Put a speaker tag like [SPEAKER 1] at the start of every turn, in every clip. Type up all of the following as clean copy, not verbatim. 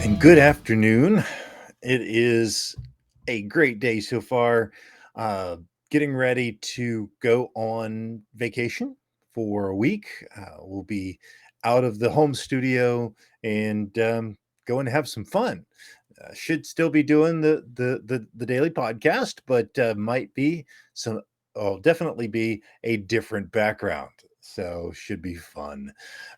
[SPEAKER 1] And good afternoon. It is a great day so far. Uh, Getting ready to go on vacation for a week. We'll be out of the home studio and going to have some fun. Should still be doing the daily podcast, but might be some. Oh, definitely be a different background. So should be fun.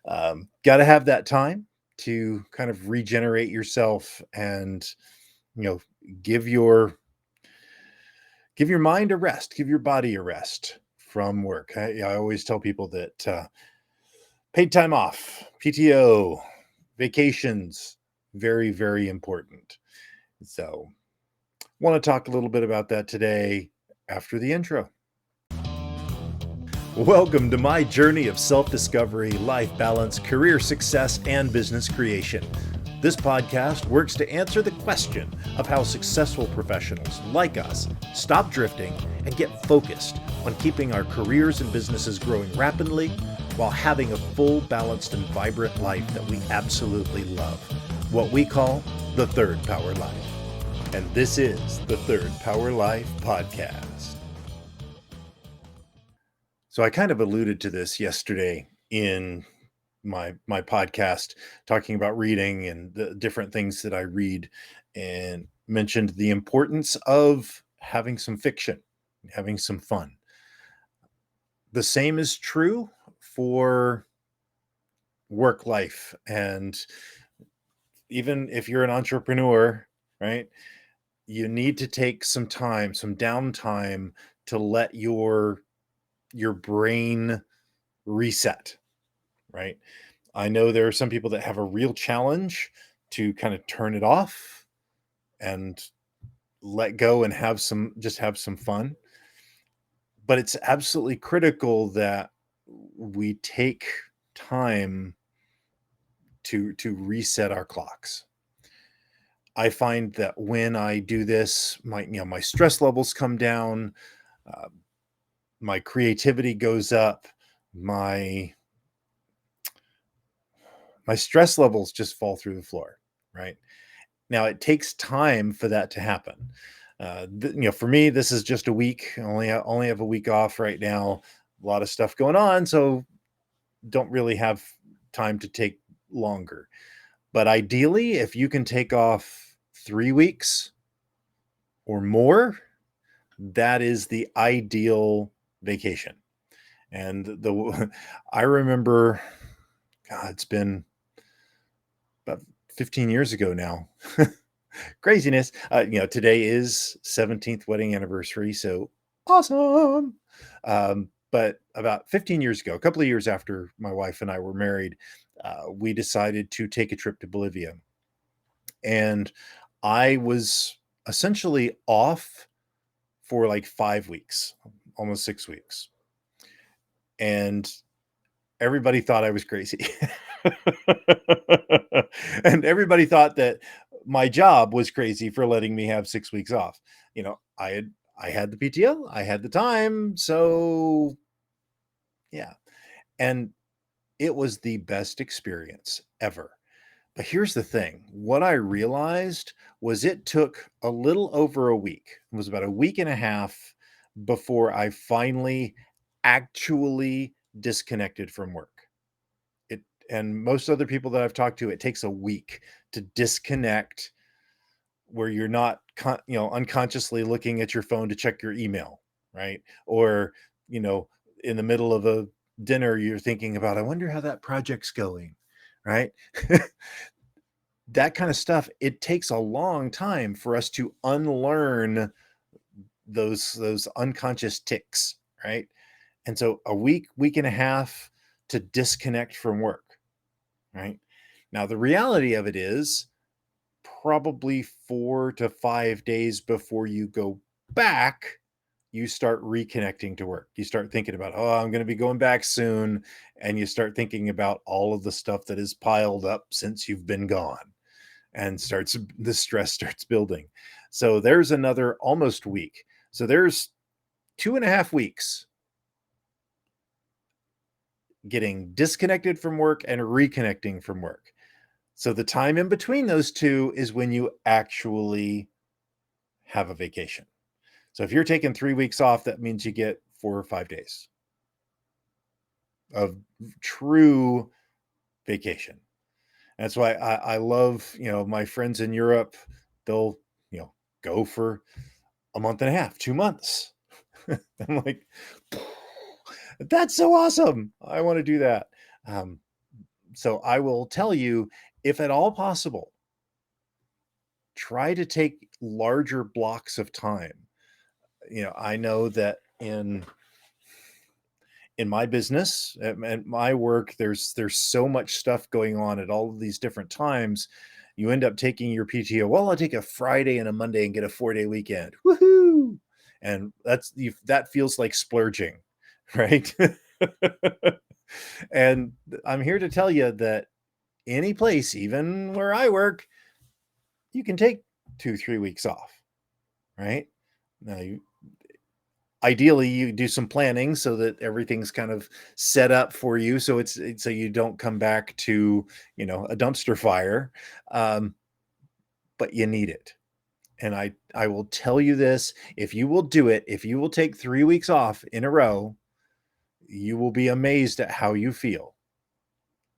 [SPEAKER 1] Got to have that time to kind of regenerate yourself and you know give your give your mind a rest, give your body a rest from work. I always tell people that paid time off, PTO, vacations, very, very important. So want to talk a little bit about that today after the intro. Welcome to my journey of self discovery, life balance, career success, and business creation. This podcast works to answer the question of how successful professionals like us stop drifting and get focused on keeping our careers and businesses growing rapidly while having a full, balanced, and vibrant life that we absolutely love. What we call the Third Power Life. And this is the Third Power Life Podcast. So I kind of alluded to this yesterday in my podcast, talking about reading and the different things that I read, and mentioned the importance of having some fiction, having some fun. The same is true for work life, and even if you're an entrepreneur, right? You need to take some time, some downtime to let your brain reset, right? I know there are some people that have a real challenge to kind of turn it off and let go and have some fun. But it's absolutely critical that we take time to reset our clocks. I find that when I do this, my stress levels come down, uh, my creativity goes up, my my stress levels just fall through the floor, right? Now it takes time for that to happen. For me, this is just a week. I only have a week off right now. A lot of stuff going on, so don't really have time to take longer. But ideally, if you can take off 3 weeks or more, that is the ideal vacation. And the I remember, God, it's been about 15 years ago now. Craziness. Today is 17th wedding anniversary, so awesome. But about 15 years ago, a couple of years after my wife and I were married, we decided to take a trip to Bolivia. And I was essentially off for like 5 weeks, almost 6 weeks. And everybody thought I was crazy. And everybody thought that my job was crazy for letting me have 6 weeks off. I had the PTO, I had the time, so yeah. And it was the best experience ever. But here's the thing. What I realized was it took a little over a week. It was about a week and a half before I finally actually disconnected from work. It and most other people that I've talked to, it takes a week to disconnect where you're not unconsciously looking at your phone to check your email, right? Or, you know, in the middle of a dinner, you're thinking about, I wonder how that project's going, right? That kind of stuff, it takes a long time for us to unlearn those unconscious ticks, right? And so a week and a half to disconnect from work, right? Now the reality of it is probably 4 to 5 days before you go back, you start reconnecting to work. You start thinking about, oh, I'm going to be going back soon. And you start thinking about all of the stuff that is piled up since you've been gone, and the stress starts building. So there's another almost week. So there's 2.5 weeks getting disconnected from work and reconnecting from work. So the time in between those two is when you actually have a vacation. So if you're taking 3 weeks off, that means you get 4 or 5 days of true vacation. That's why I love, my friends in Europe. They'll, go for a month and a half, 2 months. I'm like, that's so awesome. I want to do that. Um, so I will tell you, if at all possible, try to take larger blocks of time. I know that in my business and my work, there's so much stuff going on at all of these different times. You end up taking your PTO. Well, I'll take a Friday and a Monday and get a 4-day weekend. Woohoo! And that feels like splurging, right? And I'm here to tell you that any place, even where I work, you can take 2-3 weeks off, right? Now, ideally you do some planning so that everything's kind of set up for you, so so you don't come back to a dumpster fire. um, but you need it. And I will tell you this: if you will do it, if you will take 3 weeks off in a row, you will be amazed at how you feel,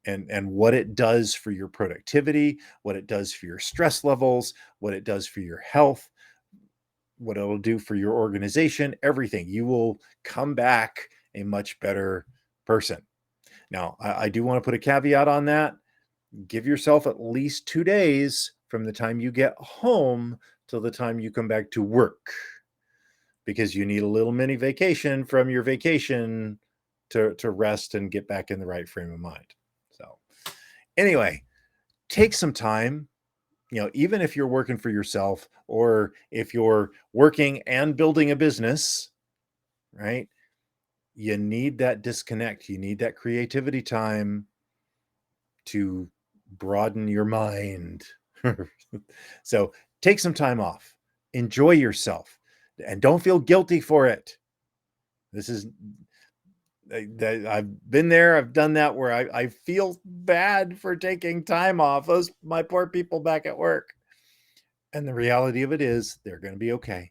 [SPEAKER 1] and what it does for your productivity, what it does for your stress levels, what it does for your health, what it'll do for your organization, everything. You will come back a much better person. Now, I do want to put a caveat on that. Give yourself at least 2 days from the time you get home till the time you come back to work, because you need a little mini vacation from your vacation to rest and get back in the right frame of mind. So anyway, take some time. Even if you're working for yourself, or if you're working and building a business, right? You need that disconnect. You need that creativity time to broaden your mind. So take some time off, enjoy yourself, and don't feel guilty for it. This is, I've been there, I've done that, where I feel bad for taking time off. Those, my poor people back at work. And the reality of it is they're going to be okay.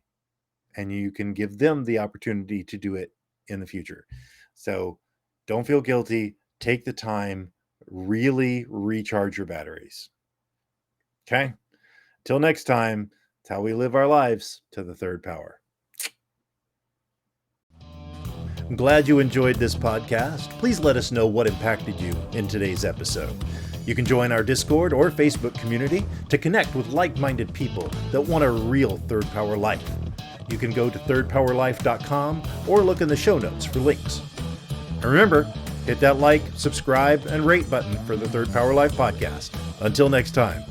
[SPEAKER 1] And you can give them the opportunity to do it in the future. So don't feel guilty. Take the time, really recharge your batteries. Okay. Till next time, it's how we live our lives to the third power. I'm glad you enjoyed this podcast. Please let us know what impacted you in today's episode. You can join our Discord or Facebook community to connect with like-minded people that want a real third power life. You can go to thirdpowerlife.com or look in the show notes for links. And remember, hit that like, subscribe, and rate button for the Third Power Life podcast. Until next time.